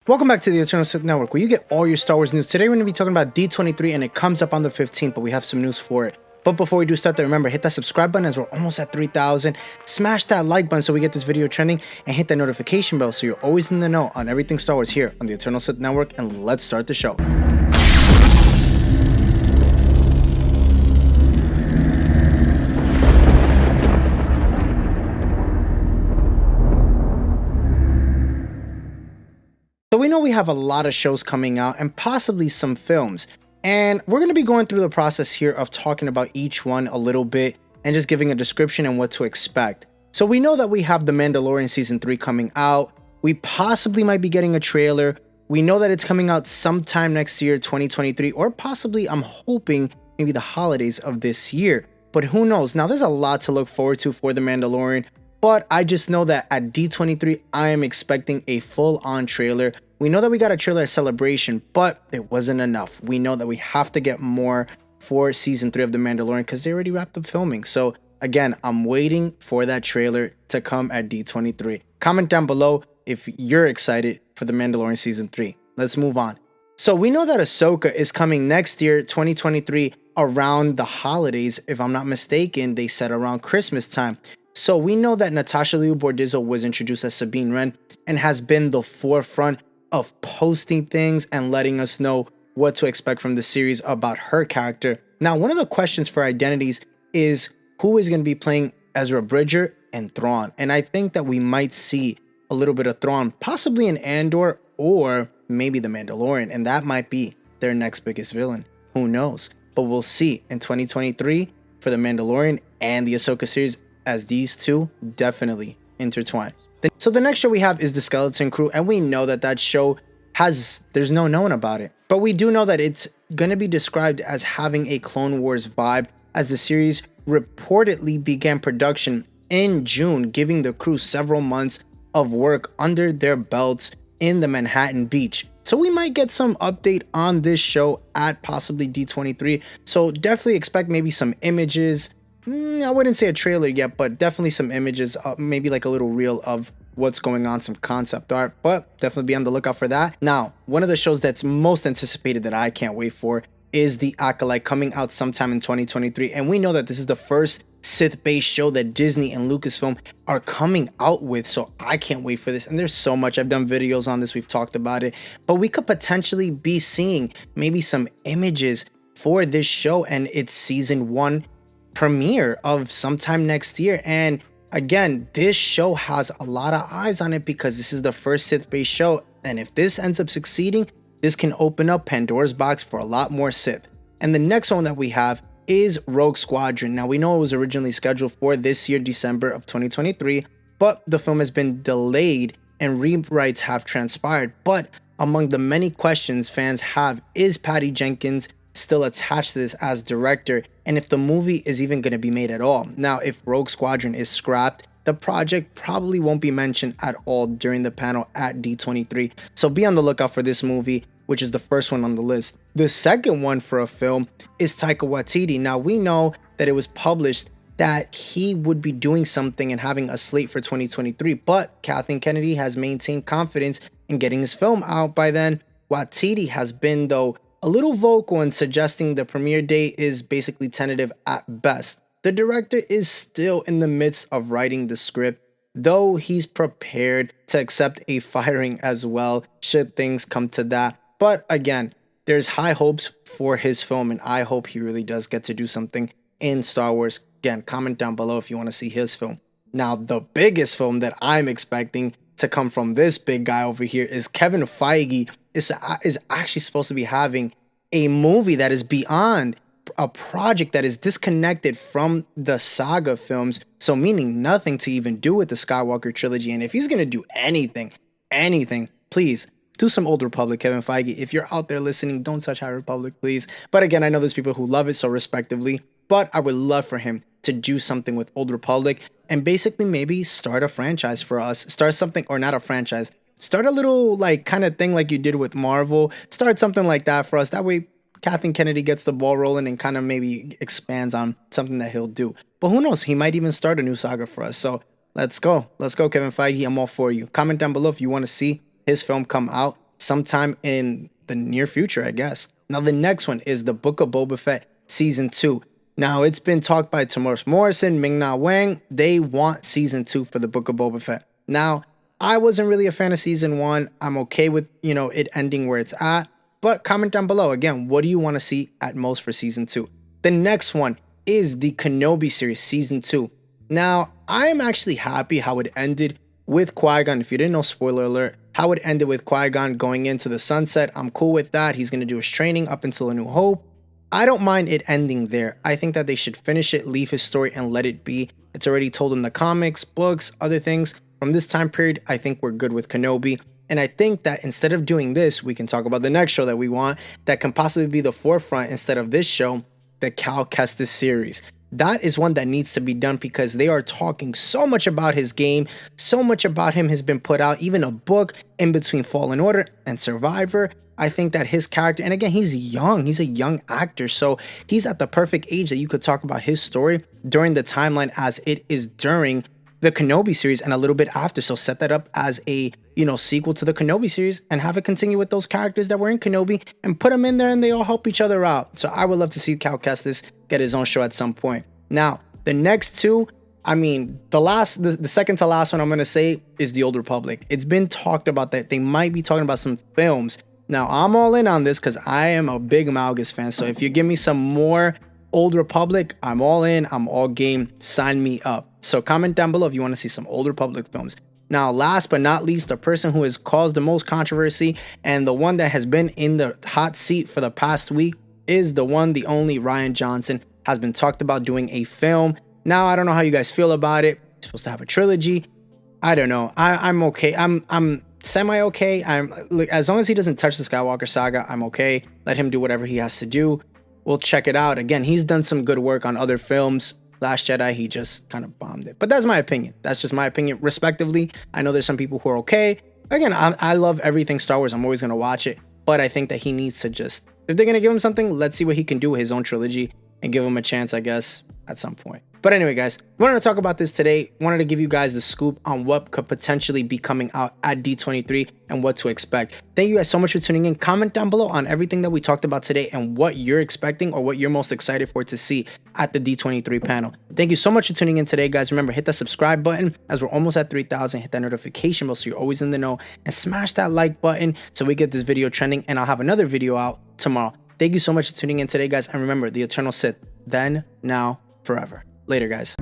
Welcome back to the Eternal Sith Network, where you get all your Star Wars news. Today we're going to be talking about D23, and it comes up on the 15th, but we have some news for it. But before we do start that, remember, hit that subscribe button as we're almost at 3,000. Smash that like button so we get this video trending, and hit that notification bell so you're always in the know on everything Star Wars here on the Eternal Sith Network, and let's start the show. So we know we have a lot of shows coming out and possibly some films, and we're going to be going through the process here of talking about each one a little bit and just giving a description and what to expect. So we know that we have The Mandalorian Season 3 coming out. We possibly might be getting a trailer. We know that it's coming out sometime next year, 2023, or possibly, I'm hoping, maybe the holidays of this year. But who knows? Now, there's a lot to look forward to for The Mandalorian. But I just know that at D23, I am expecting a full-on trailer. We know that we got a trailer at Celebration, but it wasn't enough. We know that we have to get more for Season 3 of The Mandalorian because they already wrapped up filming. So again, I'm waiting for that trailer to come at D23. Comment down below if you're excited for The Mandalorian Season 3. Let's move on. So we know that Ahsoka is coming next year, 2023, around the holidays. If I'm not mistaken, they said around Christmas time. So we know that Natasha Liu Bordizzo was introduced as Sabine Wren and has been the forefront of posting things and letting us know what to expect from the series about her character. Now, one of the questions for identities is who is going to be playing Ezra Bridger and Thrawn. And I think that we might see a little bit of Thrawn, possibly in Andor or maybe The Mandalorian. And that might be their next biggest villain. Who knows? But we'll see in 2023 for The Mandalorian and the Ahsoka series, as these two definitely intertwine. So the next show we have is The Skeleton Crew, and we know that that show there's no known about it. But we do know that it's going to be described as having a Clone Wars vibe, as the series reportedly began production in June, giving the crew several months of work under their belts in the Manhattan Beach. So we might get some update on this show at possibly D23. So definitely expect maybe some images. I wouldn't say a trailer yet, but definitely some images, maybe like a little reel of what's going on, some concept art, but definitely be on the lookout for that. Now, one of the shows that's most anticipated that I can't wait for is The Acolyte, coming out sometime in 2023. And we know that this is the first Sith-based show that Disney and Lucasfilm are coming out with, so I can't wait for this. And there's so much. I've done videos on this, we've talked about it, but we could potentially be seeing maybe some images for this show and its season 1 premiere of sometime next year. And again, this show has a lot of eyes on it because this is the first Sith-based show, and if this ends up succeeding, this can open up Pandora's box for a lot more Sith. And the next one that we have is Rogue Squadron. Now, we know it was originally scheduled for this year, December of 2023, but the film has been delayed and rewrites have transpired. But among the many questions fans have is Patty Jenkins still attached to this as director, and if the movie is even going to be made at all. Now, if Rogue Squadron is scrapped, the project probably won't be mentioned at all during the panel at D23. So be on the lookout for this movie, which is the first one on the list. The second one for a film is Taika Waititi. Now, we know that it was published that he would be doing something and having a slate for 2023, but Kathleen Kennedy has maintained confidence in getting his film out by then. Waititi has been, though, a little vocal in suggesting the premiere date is basically tentative at best. The director is still in the midst of writing the script, though he's prepared to accept a firing as well should things come to that. But again, there's high hopes for his film, and I hope he really does get to do something in Star Wars. Again, comment down below if you want to see his film. Now, the biggest film that I'm expecting to come from this big guy over here is Kevin Feige is actually supposed to be having a movie that is beyond a project that is disconnected from the saga films, so meaning nothing to even do with the Skywalker trilogy. And if he's going to do anything, please do some Old Republic, Kevin Feige. If you're out there listening, don't touch High Republic, please. But again, I know there's people who love it, so respectively, but I would love for him to do something with Old Republic and basically maybe start a franchise for us. Start something, or not a franchise, start a little like kind of thing like you did with Marvel. Start something like that for us. That way Kathleen Kennedy gets the ball rolling and kind of maybe expands on something that he'll do. But who knows? He might even start a new saga for us. So let's go. Let's go, Kevin Feige. I'm all for you. Comment down below if you want to see his film come out sometime in the near future, I guess. Now, the next one is the Book of Boba Fett Season 2. Now, it's been talked by Tamora Morrison, Ming-Na Wang. They want Season 2 for the Book of Boba Fett. Now, I wasn't really a fan of Season 1. I'm okay with, it ending where it's at. But comment down below, again, what do you want to see at most for Season 2? The next one is the Kenobi series, Season 2. Now, I am actually happy how it ended with Qui-Gon. If you didn't know, spoiler alert, how it ended with Qui-Gon going into the sunset. I'm cool with that. He's going to do his training up until A New Hope. I don't mind it ending there. I think that they should finish it, leave his story, and let it be. It's already told in the comics, books, other things. From this time period, I think we're good with Kenobi. And I think that instead of doing this, we can talk about the next show that we want that can possibly be the forefront instead of this show, the Cal Kestis series. That is one that needs to be done because they are talking so much about his game, so much about him has been put out, even a book in between Fallen Order and Survivor. I think that his character, and again, he's young, he's a young actor, so he's at the perfect age that you could talk about his story during the timeline as it is during the Kenobi series and a little bit after. So set that up as a, sequel to the Kenobi series and have it continue with those characters that were in Kenobi and put them in there and they all help each other out. So I would love to see Cal Kestis get his own show at some point. Now, the next two, the second to last one I'm going to say is the Old Republic. It's been talked about that they might be talking about some films. Now, I'm all in on this because I am a big Malgus fan. So if you give me some more Old Republic, I'm all in, I'm all game, sign me up. So comment down below if you want to see some Old Republic films. Now, last but not least, the person who has caused the most controversy and the one that has been in the hot seat for the past week is the one, the only Rian Johnson. Has been talked about doing a film. Now, I don't know how you guys feel about it. It's supposed to have a trilogy. I don't know. I'm okay. I'm semi-okay. As long as he doesn't touch the Skywalker saga, I'm okay. Let him do whatever he has to do. We'll check it out. Again, he's done some good work on other films. Last Jedi, he just kind of bombed it. But that's my opinion. That's just my opinion, respectively. I know there's some people who are okay. Again, I love everything Star Wars. I'm always going to watch it. But I think that he needs to just, if they're going to give him something, let's see what he can do with his own trilogy and give him a chance, I guess, at some point. But anyway, guys, wanted to talk about this today. Wanted to give you guys the scoop on what could potentially be coming out at D23 and what to expect. Thank you guys so much for tuning in. Comment down below on everything that we talked about today and what you're expecting or what you're most excited for to see at the D23 panel. Thank you so much for tuning in today, guys. Remember, hit that subscribe button as we're almost at 3,000. Hit that notification bell so you're always in the know and smash that like button so we get this video trending and I'll have another video out tomorrow. Thank you so much for tuning in today, guys. And remember, the eternal Sith, then, now, forever. Later, guys.